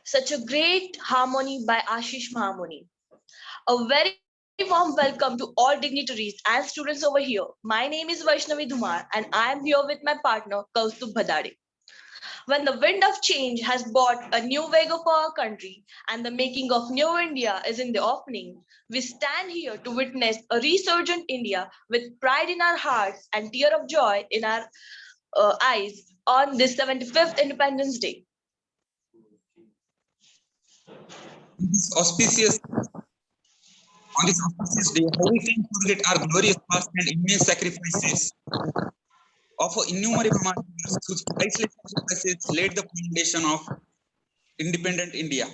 Such a great harmony by Ashish Mahamuni. A very warm welcome to all dignitaries and students over here. My name is Vaishnavi Dhumar and I am here with my partner Kaustubh Bhadade. When the wind of change has brought a new wave for our country and the making of New India is in the opening, we stand here to witness a resurgent India with pride in our hearts and tear of joy in our eyes on this 75th Independence Day. This auspicious On this auspicious day, how we can forget our glorious past and immense sacrifices of innumerable martyrs whose priceless sacrifices laid the foundation of independent India.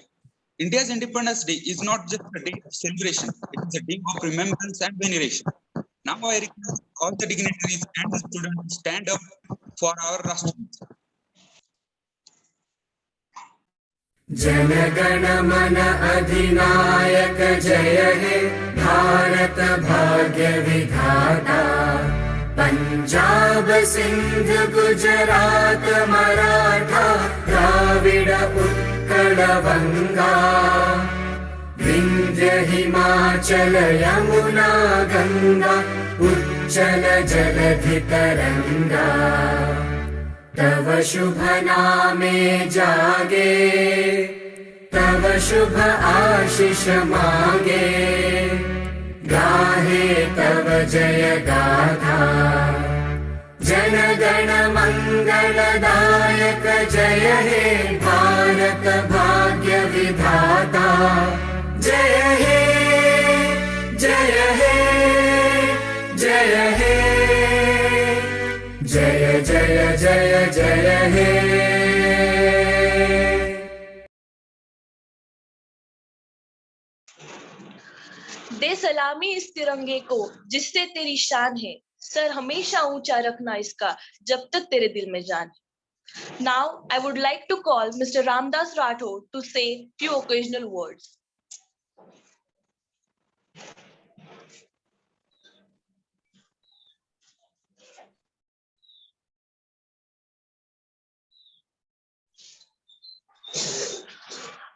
India's Independence Day is not just a day of celebration, it is a day of remembrance and veneration. Now I request all the dignitaries and the students to stand up for our Rashtrapati. जनगण मन अधिनायक जय हे भारत भाग्य विधाता पंजाब सिंध गुजरात मराठा द्राविड उत्कल बंगा विंध्य हिमाचल यमुना गंगा उच्चल जलधि तरंगा तव शुभ नामे जागे तव शुभ आशीष मांगे गाहे तव जय गाथा जन गण मंगलदायक जय हे भारत भाग्य विधाता जय हे जय हे जय हे जय जय जय जय हे दे सलामी इस तिरंगे को जिससे तेरी शान है सर हमेशा ऊंचा रखना इसका जब तक तेरे दिल में जान है Now I would like to call Mr. Ramdas Rathod to say few occasional words.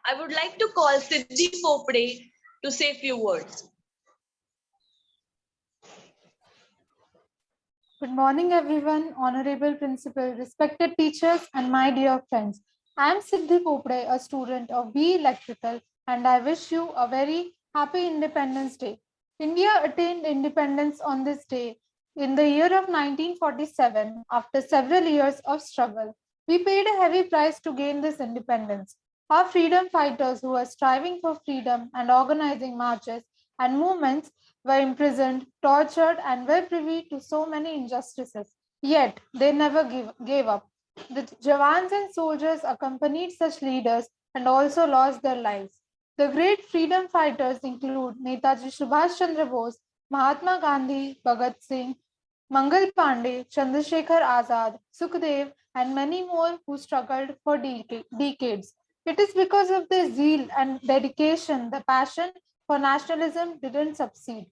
I would like to call Siddhi Popde to say few words. Good morning, everyone, honorable principal, respected teachers, and my dear friends. I am Siddhi Popde, a student of BE Electrical, and I wish you a very happy Independence Day. India attained independence on this day in the year of 1947 after several years of struggle. We paid a heavy price to gain this independence. Our freedom fighters who were striving for freedom and organizing marches and movements were imprisoned, tortured, and were privy to so many injustices. Yet they never gave up. The Jawans and soldiers accompanied such leaders and also lost their lives. The great freedom fighters include Netaji Subhash Chandra Bose, Mahatma Gandhi, Bhagat Singh, Mangal Pandey, Chandrasekhar Azad, Sukhdev, and many more who struggled for decades. It is because of their zeal and dedication, the passion for nationalism didn't succeed.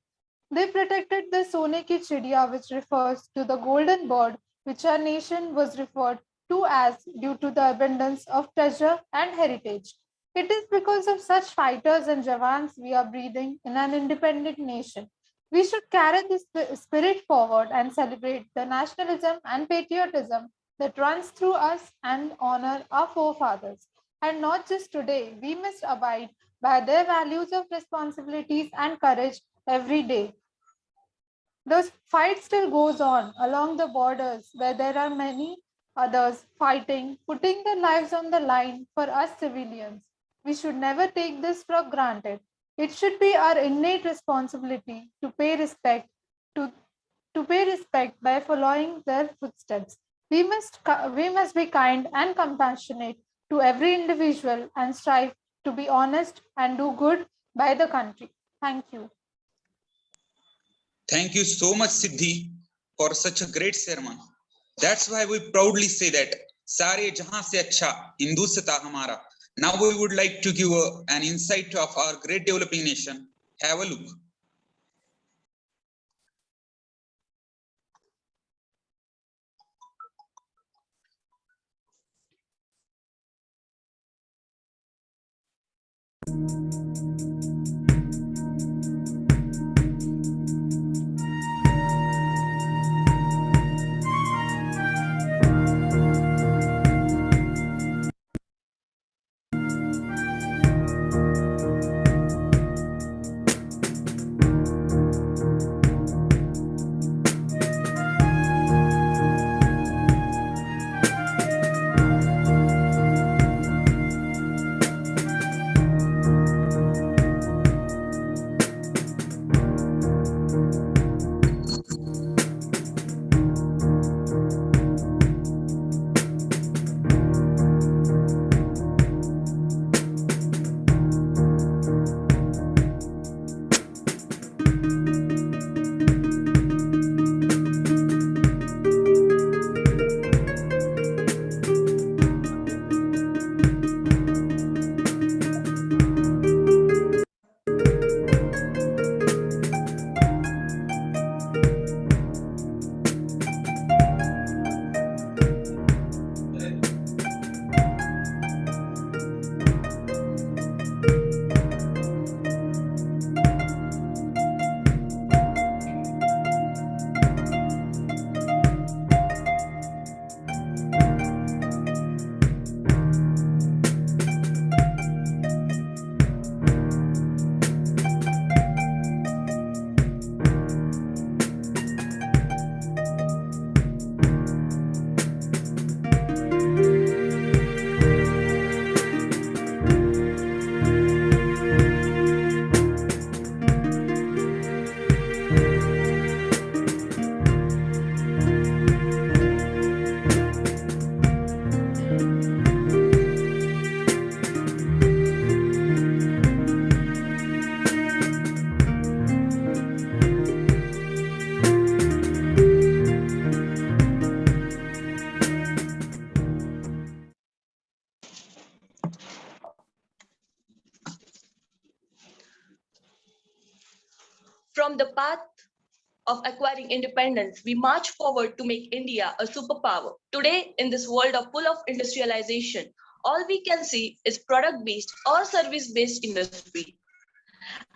They protected the Sone ki Chidiya, which refers to the golden bird, which our nation was referred to as due to the abundance of treasure and heritage. It is because of such fighters and Jawans we are breathing in an independent nation. We should carry this spirit forward and celebrate the nationalism and patriotism that runs through us and honor our forefathers. And not just today, we must abide by their values of responsibilities and courage every day. The fight still goes on along the borders where there are many others fighting, putting their lives on the line for us civilians. We should never take this for granted. It should be our innate responsibility to pay respect to, to pay respect by following their footsteps. We must be kind and compassionate to every individual and strive to be honest and do good by the country. Thank you. Thank you so much, Siddhi, for such a great sermon. That's why we proudly say that Sare Jahan se acha Hindustata hamara. Now we would like to give an insight of our great developing nation. Have a look. From the path of acquiring independence, we march forward to make India a superpower. Today, in this world full of industrialization, all we can see is product-based or service-based industry.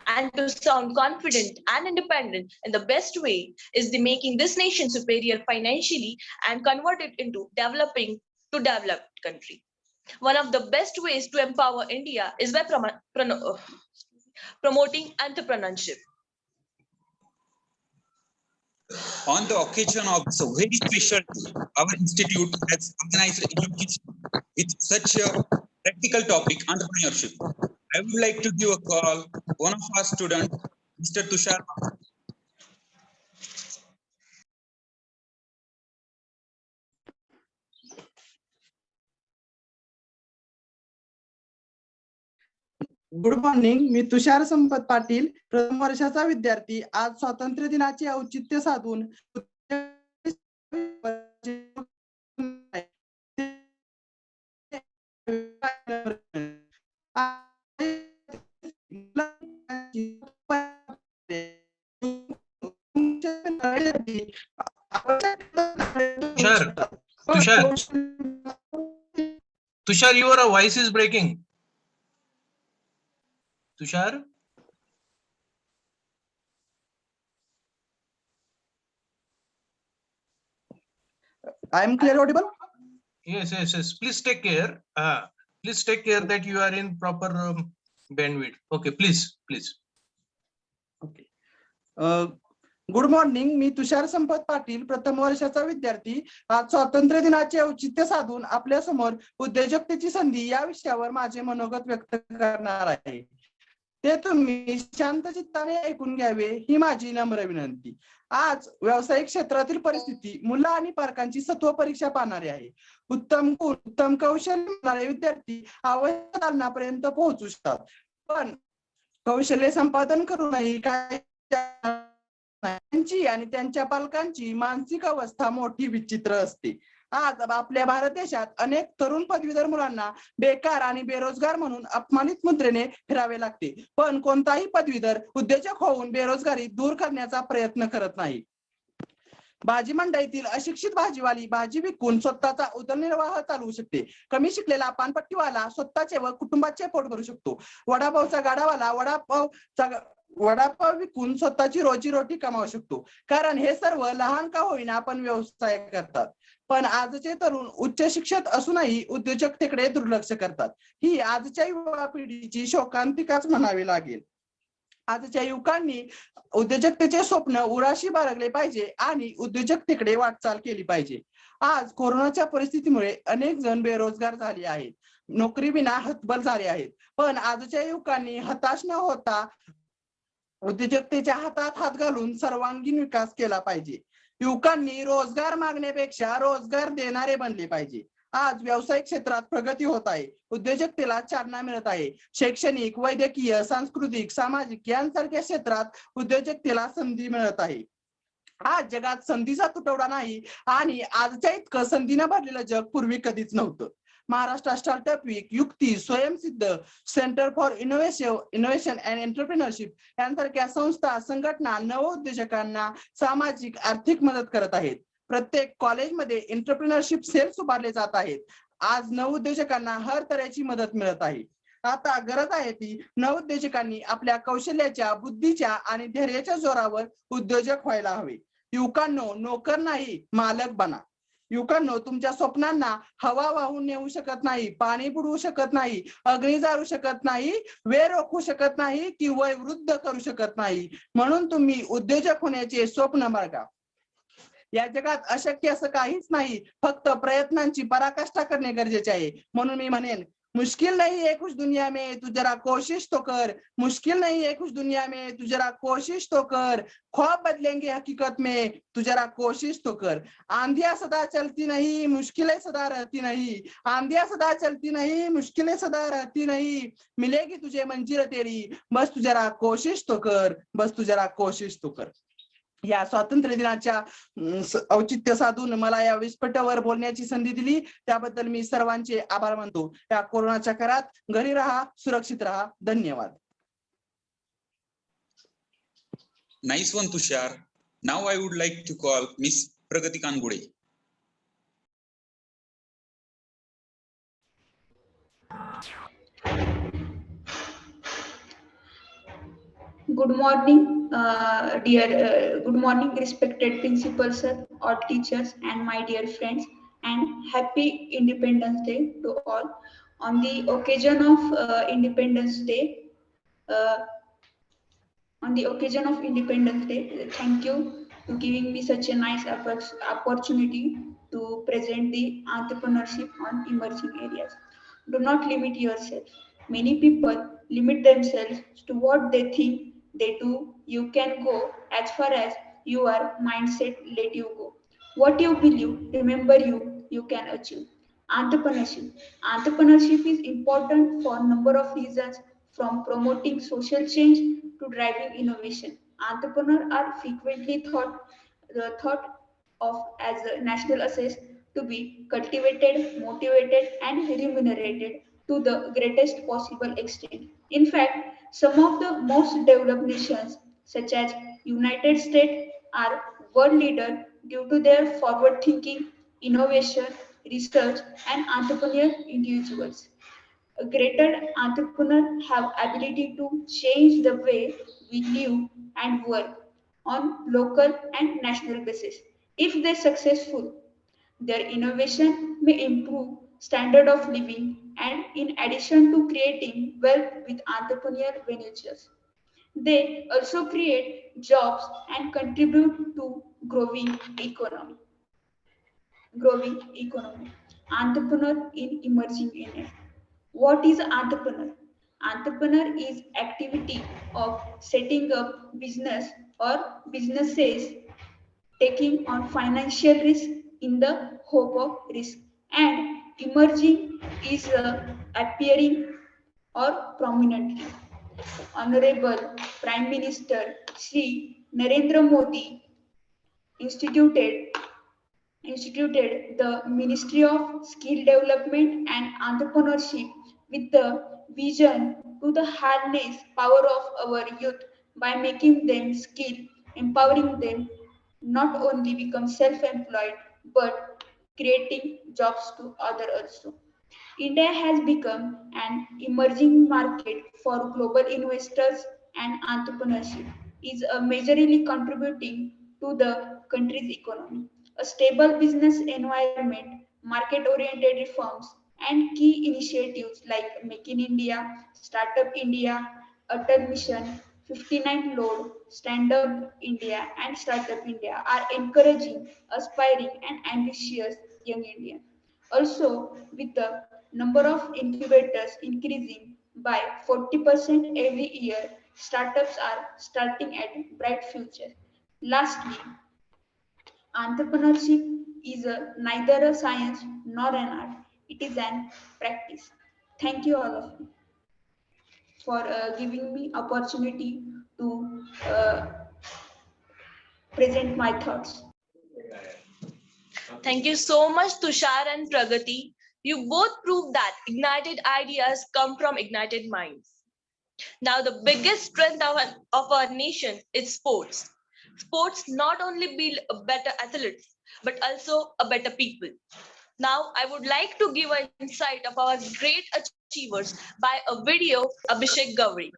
And to sound confident and independent in the best way is the making this nation superior financially and convert it into developing to developed country. One of the best ways to empower India is by promoting entrepreneurship. On the occasion of this very special day, our institute has organized education with such a practical topic, entrepreneurship. I would like to give a call one of our students, Mr. Tushar. Good morning. मी तुषार संपत पाटील, प्रथम वर्षाचा विद्यार्थी. आज स्वातंत्र्य दिनाचे औचित्य साधून Tushar, your voice is breaking. Tushar? I am clear audible? Yes. Please take care. Please take care that you are in proper bandwidth. Okay, please. Okay. Good morning. मी तुषार संपत पाटील, प्रथम वर्षाचा विद्यार्थी. आज स्वातंत्र्य दिनाचे औचित्य साधून आपल्या समोर उद्योजकतेची संधी या विषयावर माझे मनोगत व्यक्त करणार आहे. ते तुम्ही शांत चित्ताने ऐकून घ्यावे ही माझी नम्र विनंती. आज व्यावसायिक क्षेत्रातील परिस्थिती मुलं आणि पालकांची सत्व परीक्षा पाहणारी आहे. उत्तम गुण, उत्तम कौशल्य असणारे विद्यार्थी आवश्यक दालनापर्यंत पोहोचू शकतात, पण कौशल्य संपादन करूनही काय त्यांची आणि त्यांच्या पालकांची मानसिक अवस्था मोठी विचित्र असते. आज आपल्या भारत देशात अनेक तरुण पदवीधर मुलांना बेकार आणि बेरोजगार म्हणून अपमानित मुद्रेने फिरावे लागते, पण कोणताही पदवीधर उद्योजक होऊन बेरोजगारी दूर करण्याचा प्रयत्न करत नाही. भाजी मंडईतील अशिक्षित भाजीवाली भाजी विकून स्वतःचा उदरनिर्वाह चालवू शकते. कमी शिकलेला पानपट्टीवाला स्वतःचे व कुटुंबाचे पोट भरू शकतो. वडापावचा गाडावाला वडापाव विकून स्वतःची रोजीरोटी कमावू शकतो. कारण हे सर्व लहान का होईना पण व्यवसाय करतात. पण आजचे तरुण उच्च शिक्षित असूनही उद्योजकतेकडे दुर्लक्ष करतात. ही आजच्या युवा पिढीची शोकांतिकाच म्हणावी लागेल. आजच्या युवकांनी उद्योजकतेचे स्वप्न उराशी बाळगले पाहिजे आणि उद्योजकतेकडे वाटचाल केली पाहिजे. आज कोरोनाच्या परिस्थितीमुळे अनेक जण बेरोजगार झाले आहेत, नोकरी विना हतबल झाले आहेत. पण आजच्या युवकांनी हताश न होता उद्योजकतेच्या हातात हात घालून सर्वांगीण विकास केला पाहिजे. युवकांनी रोजगार मागण्यापेक्षा रोजगार देणारे बनले पाहिजे. आज व्यावसायिक क्षेत्रात प्रगती होत आहे, उद्योजकतेला चालना मिळत आहे. शैक्षणिक, वैद्यकीय, सांस्कृतिक, सामाजिक यांसारख्या क्षेत्रात उद्योजकतेला संधी मिळत आहे. आज जगात संधीचा तुटवडा नाही आणि आजच्या इतकं संधीनं भरलेलं जग पूर्वी कधीच नव्हतं. Maharashtra startup week, Yukti, Swayamsiddha, centre for innovation and entrepreneurship यांसारख्या संस्था, संघटना नवउद्योजकांना सामाजिक आर्थिक मदत करत आहेत. प्रत्येक कॉलेजमध्ये एंटरप्रिनरशिप सेल्स उभारले जात आहेत. आज नवउद्योजकांना हर तऱ्हेची मदत मिळत आहे. आता गरज आहे ती नवउद्योजकांनी आपल्या कौशल्याच्या, बुद्धीच्या आणि धैर्याच्या जोरावर उद्योजक व्हायला हवे. युवकांनो, नोकर नाही मालक बना. युवकांनो, तुमच्या स्वप्नांना हवा वाहून नेऊ शकत नाही, पाणी बुडवू शकत नाही, अग्नी जाळू शकत नाही, वेळ रोखू शकत नाही की वय वृद्ध करू शकत नाही. म्हणून तुम्ही उद्योजक होण्याचे स्वप्न बाळगा. या जगात अशक्य असं काहीच नाही, फक्त प्रयत्नांची पराकाष्ठा करणे गरजेचे आहे. म्हणून मी म्हणेन, मुश्किल नहीं है कुछ दुनिया में, तू जरा कोशिश तो कर. मुश्किल नहीं है कुछ दुनिया में, तू जरा कोशिश तो कर. ख्वाब बदलेंगे हकीकत में, तू जरा कोशिश तो कर. आंधियां सदा चलती नहीं, मुश्किलें सदा रहती नहीं. आंधियां सदा चलती नहीं, मुश्किलें सदा रहती नहीं. मिलेगी तुझे मंजिल तेरी, बस तू जरा कोशिश तो कर, बस तू जरा कोशिश तो कर. या स्वातंत्र्य दिनाच्या औचित्य साधून मला या व्यासपीठावर बोलण्याची संधी दिली त्याबद्दल मी सर्वांचे आभार मानतो. या कोरोनाच्या काळात घरी राहा, सुरक्षित राहा. धन्यवाद. Nice one, Tushar. Now I would like to call Miss Pragati Kangude. Good morning, good morning, respected principal sir, all teachers, and my dear friends, and happy Independence Day to all. On the occasion of Independence Day, uh, thank you for giving me such a nice opportunity to present the entrepreneurship on emerging areas. Do not limit yourself. Many people limit themselves to what they think they do. You can go as far as your mindset let you go. What you believe, remember you can achieve. Entrepreneurship. Entrepreneurship is important for a number of reasons, from promoting social change to driving innovation. Entrepreneurs are frequently thought of as a national asset to be cultivated, motivated, and remunerated to the greatest possible extent. In fact, some of the most developed nations, such as United States, are world leader due to their forward-thinking, innovation, research, and entrepreneurial individuals. A greater entrepreneur have ability to change the way we live and work on local and national basis. If they successful, their innovation may improve standard of living and in addition to creating wealth with entrepreneurial ventures. They also create jobs and contribute to economy. Growing economy. Entrepreneur in emerging India. What is entrepreneur? Entrepreneur is activity of setting up business or businesses, taking on financial risk in the hope of risk, and emerging is appearing or prominently. Honorable Prime Minister Sri Narendra Modi instituted instituted the Ministry of Skill Development and Entrepreneurship with the vision to the harness power of our youth by making them skill, empowering them not only become self-employed but creating jobs to others also. India has become an emerging market for global investors and entrepreneurship is majorly contributing to the country's economy. A stable business environment, market-oriented reforms, and key initiatives like Make in India, Startup India, Atal Mission, 59 Load, Stand Up India, and Startup India are encouraging aspiring and ambitious young Indians. Also, with the number of incubators increasing by 40% every year, startups are starting at bright future. Lastly, entrepreneurship is neither a science nor an art. It is an practice. Thank you all of you for giving me opportunity to present my thoughts. Thank you so much, Tushar and Pragati. You both proved that ignited ideas come from ignited minds. Now, the biggest strength of our nation is sports. Sports not only build a better athletes, but also a better people. Now, I would like to give an insight of our great achievers by a video, Abhishek Gowri.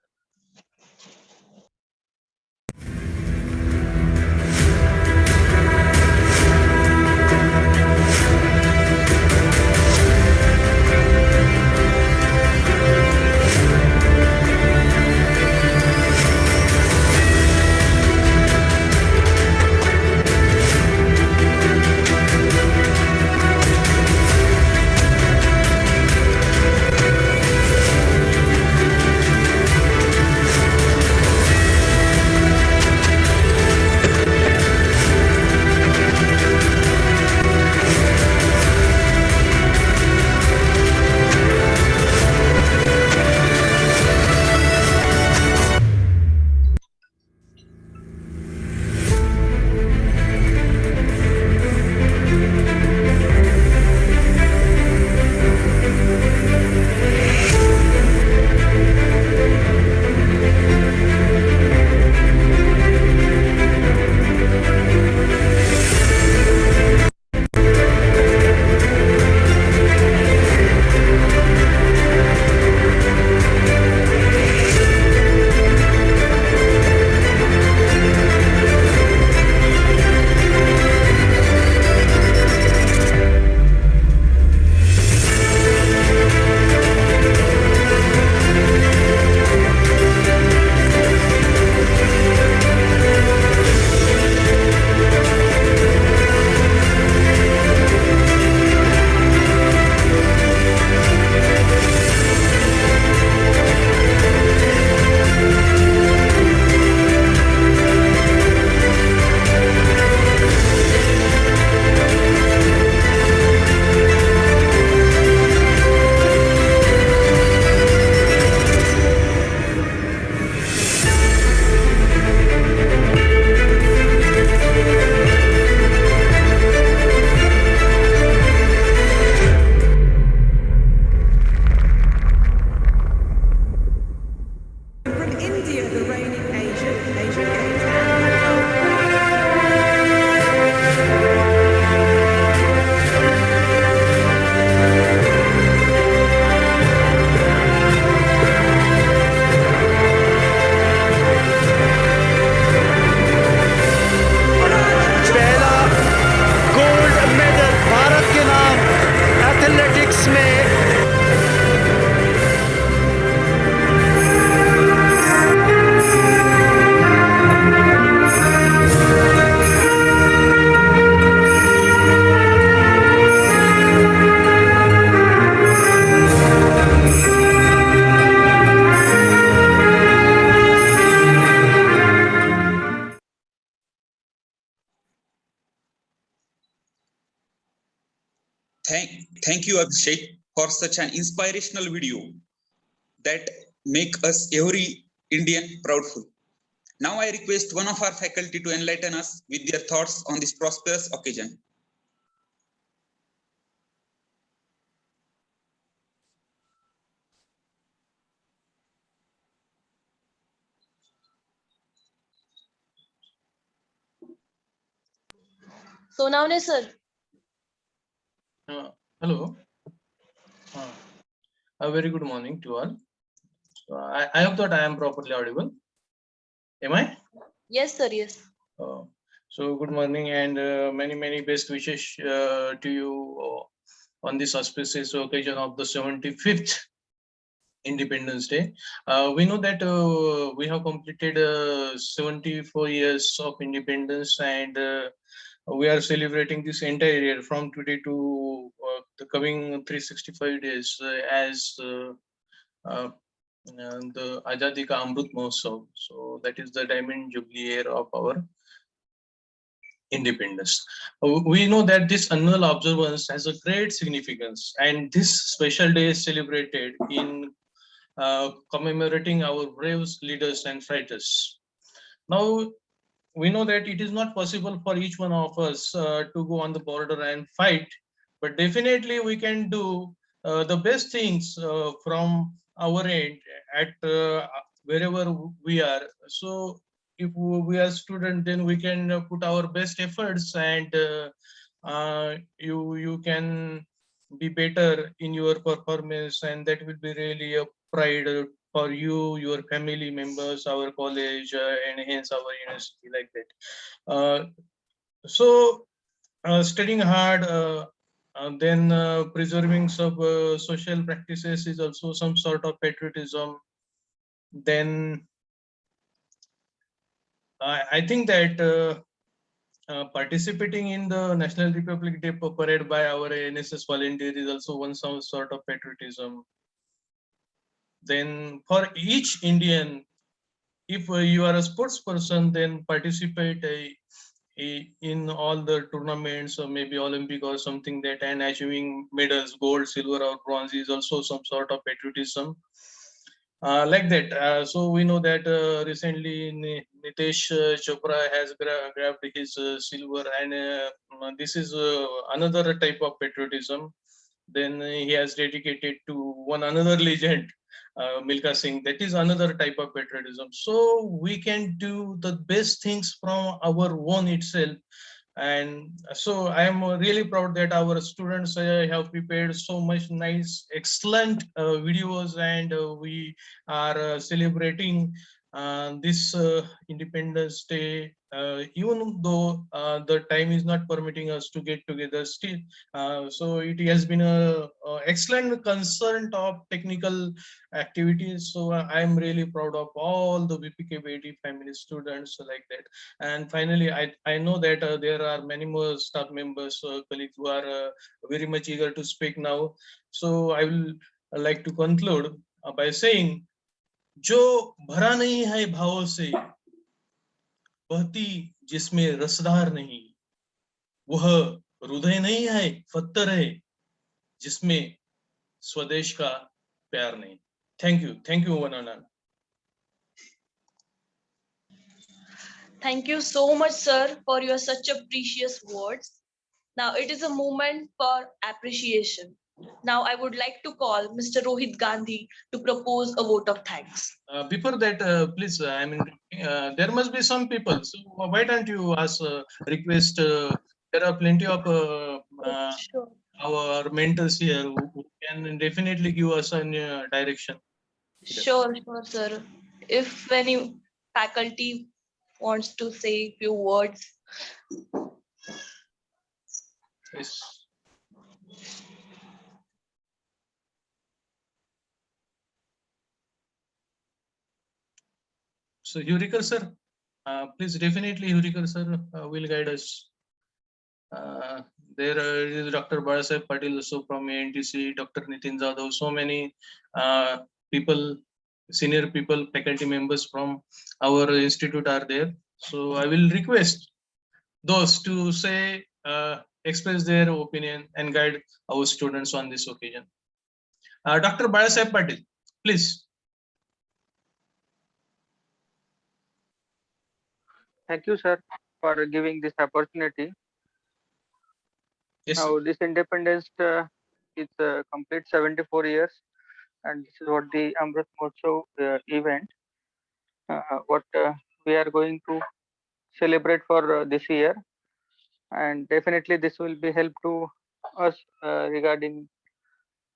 From India, the reigning Asian Games. पहला gold medal Bharat के नाम athletics में Thank you, Abhishek, for such an inspirational video that make us every Indian proudful. Now I request one of our faculty to enlighten us with their thoughts on this prosperous occasion. Sonavne sir. Hello. A very good morning to all. I hope that I am properly audible. Am I? Yes, sir. Yes. So good morning and many best wishes to you on this auspicious occasion of the 75th Independence Day. We know that we have completed 74 years of independence, and we are celebrating this entire year from today to the coming 365 days as the Azadi Ka Amrut Mahotsav. So that is the Diamond Jubilee year of our independence. We know that this annual observance has a great significance, and this special day is celebrated in commemorating our brave leaders and fighters. Now, we know that it is not possible for each one of us to go on the border and fight, but definitely we can do the best things from our end at wherever we are. So if we are student, then we can put our best efforts, and you can be better in your performance, and that will be really a pride for you, your family members, our college, and hence our university, like that. So studying hard, then preserving some social practices is also some sort of patriotism. Then I think that participating in the National Republic Day parade by our NSS volunteer is also one some sort of patriotism. Then for each Indian, if you are a sports person, then participate in all the tournaments or maybe Olympic or something that, and achieving medals, gold, silver or bronze is also some sort of patriotism. Like that. So we know that recently Nitesh Chopra has grabbed his silver, and this is another type of patriotism. Then he has dedicated to one another legend, Milka Singh. That is another type of patriotism. So we can do the best things from our own itself. And so I am really proud that our students have prepared so much nice, excellent videos, and we are celebrating this Independence Day, even though the time is not permitting us to get together still. So it has been a excellent concern of technical activities. So I am really proud of all the VPK family students like that. And finally, I know that there are many more staff members, colleagues who are very much eager to speak now. So I will like to conclude by saying, जो भरा नहीं है भावों से, बहती जिसमें रसधार नहीं, वह हृदय नहीं है, पत्थर है, जिसमें स्वदेश का प्यार नहीं. Thank you, one and all. Thank you so much, sir, for your such a precious words. Now it is a moment for appreciation. Now I would like to call Mr. Rohit Gandhi to propose a vote of thanks. Before that, please, I mean, there must be some people. So why don't you request? There are plenty of Sure. our mentors here who can definitely give us a direction. Sure, sir. If any faculty wants to say few words. Yes. So Hurikar sir, please definitely Hurikar sir will guide us. There is Dr. Barasaheb Patil also from ANTC, Dr. Nitin Jadhav, so many people, senior people, faculty members from our institute are there. So I will request those to say, express their opinion and guide our students on this occasion. Dr. Barasaheb Patil, please. Thank you, sir, for giving this opportunity. Yes, now, this independence is complete 74 years, and this is what the Amrit Mahotsav event, what we are going to celebrate for this year. and definitely this will be help to us regarding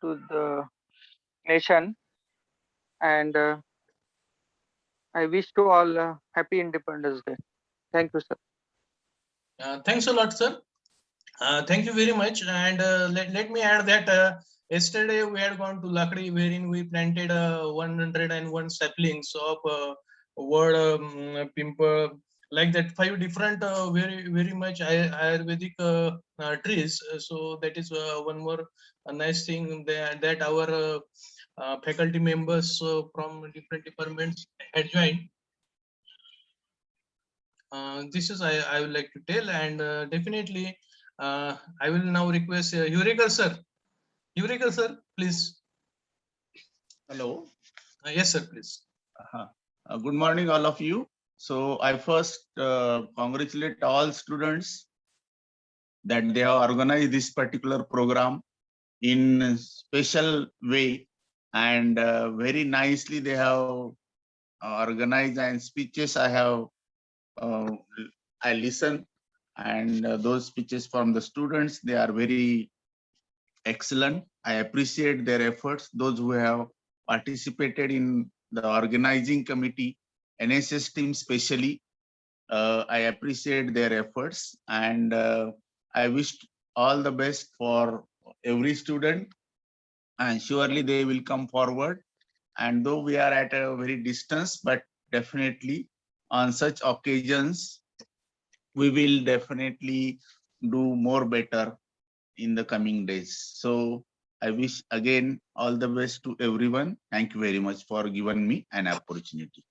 to the nation. And I wish to all happy Independence Day. Thank you, sir. Thanks a lot, sir. Thank you very much. And let me add that yesterday we had gone to Lakdi, wherein we planted 101 saplings of wood, pimple, like that, 5 different very much Ayurvedic trees. So that is one more nice thing that our faculty members from different departments had joined. This is I would like to tell, and definitely I will now request Eureka sir. Eureka sir, please. Hello. Yes, sir, please. Good morning, all of you. So I first congratulate all students that they have organized this particular program in a special way, and very nicely they have organized, and speeches I listen, and those speeches from the students, they are very excellent. I appreciate their efforts. Those who have participated in the organizing committee, NSS team especially, I appreciate their efforts, and I wish all the best for every student, and surely they will come forward. And though we are at a very distance, but definitely on such occasions, we will definitely do more better in the coming days. So I wish again all the best to everyone. Thank you very much for giving me an opportunity.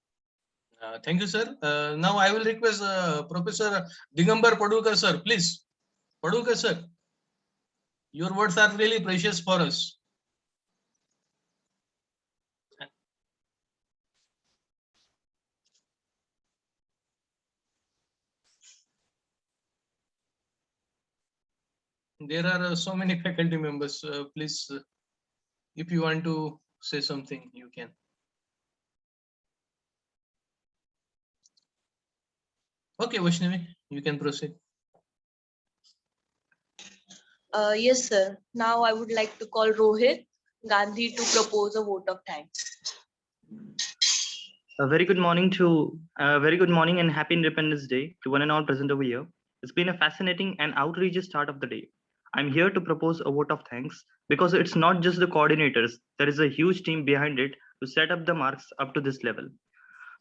Thank you, sir. Now I will request Professor Digambar Padulkar sir, please. Padulkar sir, your words are really precious for us. There are so many faculty members. Please, if you want to say something, you can. Okay, Vaishnavi, you can proceed. Yes, sir. Now I would like to call Rohit Gandhi to propose a vote of thanks. A very good morning and happy Independence Day to one and all present over here. It's been a fascinating and outrageous start of the day. I'm here to propose a vote of thanks because it's not just the coordinators, there is a huge team behind it to set up the marks up to this level.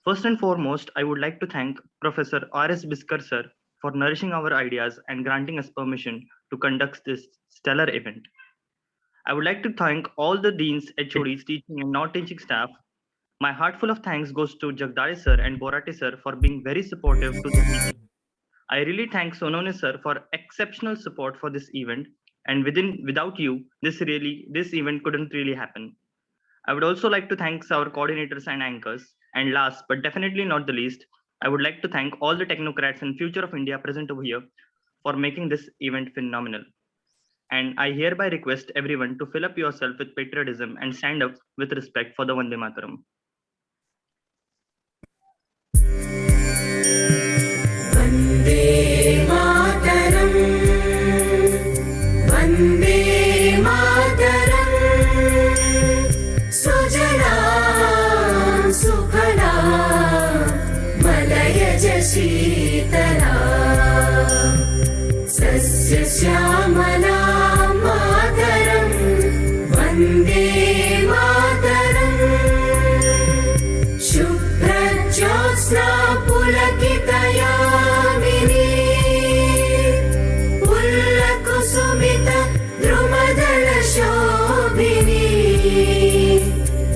First and foremost, I would like to thank Professor R.S. Biskar sir for nourishing our ideas and granting us permission to conduct this stellar event. I would like to thank all the deans, HODs, teaching and non-teaching staff. My heartful of thanks goes to Jagdale sir and Borate sir for being very supportive to the meeting. I really thank Sonone sir for exceptional support for this event, and without you, this event couldn't really happen. I would also like to thank our coordinators and anchors. And last but definitely not the least, I would like to thank all the technocrats and future of India present over here for making this event phenomenal. And I hereby request everyone to fill up yourself with patriotism and stand up with respect for the Vande Mataram. Vande Mataram, Vande Mataram, Sujalam Sukhalam, Malayaj Sheetalam, Sasya Syamalam Mataram, Vande Mataram, Shubhra Jyotsna Pulakitayamini, Pullakusumita Drumadala Shobhini,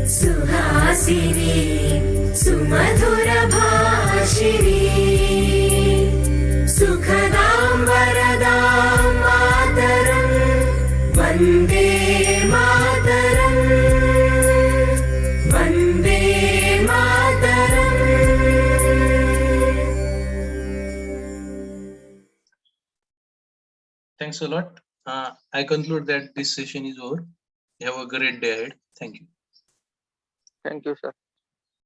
Suhasini Sumadhura Bhashini, Sukhadam Varadam Mataram, Vande Mataram, Vande Mataram. Thanks a lot. I conclude that this session is over. You have a great day ahead. Thank you. Thank you, sir.